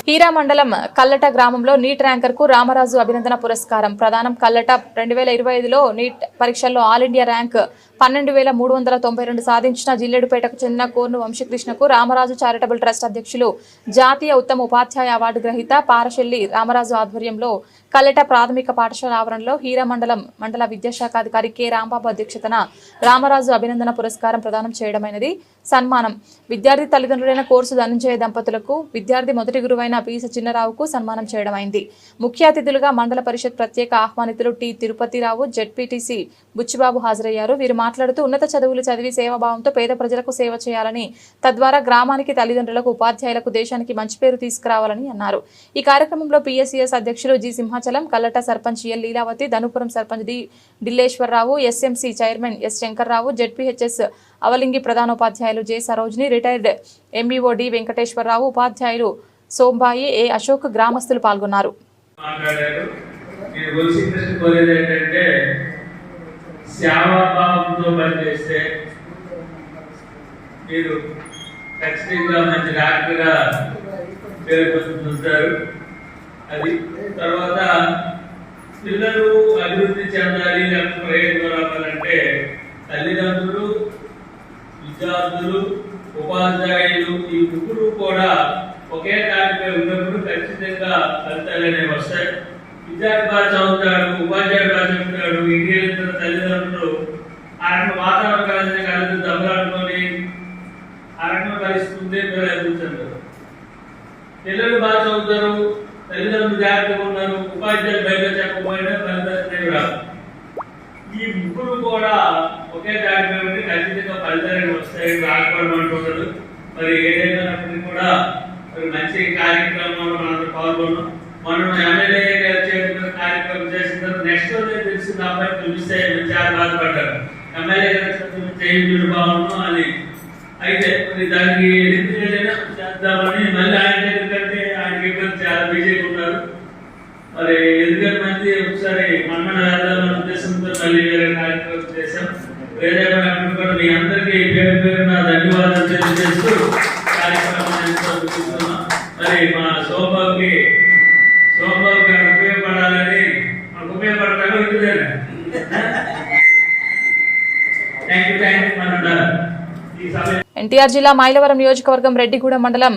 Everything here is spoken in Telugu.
హీరా మండలం కల్లట గ్రామంలో నీట్ ర్యాంకర్ కు రామరాజు అభినందన పురస్కారం ప్రదానం. కల్లట 2025లో నీట్ పరీక్షల్లో ఆల్ ఇండియా ర్యాంక్ 12,392 సాధించిన జిల్లెడుపేటకు చెందిన కోర్ను వంశీకృష్ణకు రామరాజు చారిటబుల్ ట్రస్ట్ అధ్యక్షులు, జాతీయ ఉత్తమ ఉపాధ్యాయ అవార్డు గ్రహీత పారశెల్లి రామరాజు ఆధ్వర్యంలో కల్లట ప్రాథమిక పాఠశాల ఆవరణలో హీరా మండల విద్యాశాఖాధికారి కె రాంబాబు అధ్యక్షతన రామరాజు అభినందన పురస్కారం ప్రదానం చేయడమైనది. సన్మానం విద్యార్థి తల్లిదండ్రులైన కోర్సు ధనంజయ దంపతులకు, విద్యార్థి మొదటి గురువైన పీస చిన్నరావుకు సన్మానం చేయడమైంది. ముఖ్య అతిథులుగా మండల పరిషత్ ప్రత్యేక ఆహ్వానితులు టి తిరుపతిరావు, జెడ్పీటీసీ బుచ్చిబాబు హాజరయ్యారు. వీరు మాట్లాడుతూ ఉన్నత చదువులు చదివి సేవాభావంతో పేద ప్రజలకు సేవ చేయాలని, తద్వారా గ్రామానికి, తల్లిదండ్రులకు, ఉపాధ్యాయులకు, దేశానికి మంచి పేరు తీసుకురావాలని అన్నారు. ఈ కార్యక్రమంలో పిఎస్సిఎస్ అధ్యక్షులు G Simhachalam, Kallata sarpanch L Leelavathi, Dhanupuram sarpanch D Dilleswararao, SMC chairman S Shankarrao, ZPHS Avalingi ప్రధానోపాధ్యాయులు J Sarojini, retired MBO D Venkateswararao, ఉపాధ్యాయులు సోంబాయి, ఏ అశోక్, గ్రామస్తులు పాల్గొన్నారు. సేవాభావంతో పనిచేస్తే మీరు ఖచ్చితంగా మంచి డాక్టర్గా పేరు పొందుతుంటారు. అది తర్వాత పిల్లలు అభివృద్ధి చెందాలి, లేకపోతే ప్రయోజనం రావాలంటే తల్లిదండ్రులు, విద్యార్థులు, ఉపాధ్యాయులు ఈ ముగ్గురు కూడా ఒకే దానిపై ఉన్నప్పుడు ఖచ్చితంగా ఫలితాలు అనేవి వస్తాయి. విద్యార్థి బాగా చదువుతాడు, ఉపాధ్యాయుడు బాగా చెప్తాడు, ఇంటికి తల్లిదండ్రులు ఆ రకం వాతావరణం కలిసి దెబ్బలాడుకొని ఆ రకం కలిసిస్తుంటే పిల్లలు ఎదుగుతుంటారు. పిల్లలు బాగా చదువుతారు, తల్లిదండ్రులు జాగ్రత్తగా ఉన్నారు, ఉపాధ్యాయులు బయట చెప్పకపోయినా ఫలితాలు రావు. ఈ ముగ్గురు కూడా ఒకే దానిపై ఉంటే ఖచ్చితంగా ఫలితాలు వస్తాయి, రాకపోవడం. మరి ఏదైనప్పటికీ కూడా మరి మంచి కార్యక్రమంలో మనం పాల్గొన్నాం. మనం ఎమ్మెల్యే కార్యక్రమం చేసిన తర్వాత నెక్స్ట్ రోజే తెలిసింది, అబ్బాయి పిలిస్తే చాలా బాధపడ్డారు. ఎమ్మెల్యే చేయుడు బాగున్నాం అని. అయితే మరి దానికి చేద్దామని మళ్ళీ ఆయన దగ్గరికంటే ఆయనకి ఇబ్బంది, చాలా బిజీగా ఉన్నారు. మరి ఎందుకంటే మంది ఒకసారి మన్నడ వేద్దామనే ఉద్దేశంతో మళ్ళీ వేరే కార్యక్రమం చేశాం. వేరే కూడా మీ అందరికీ పేరు పేరు నా ధన్యవాదాలు తెలియజేస్తూ కార్యక్రమాన్ని మరి మా సోమబాబుకి ఉపయోగపడాలని, మనకు ఉపయోగపడతాను ఇటుదేనా. Thank you. ఎన్టీఆర్ జిల్లా మైలవరం నియోజకవర్గం రెడ్డిగూడెం మండలం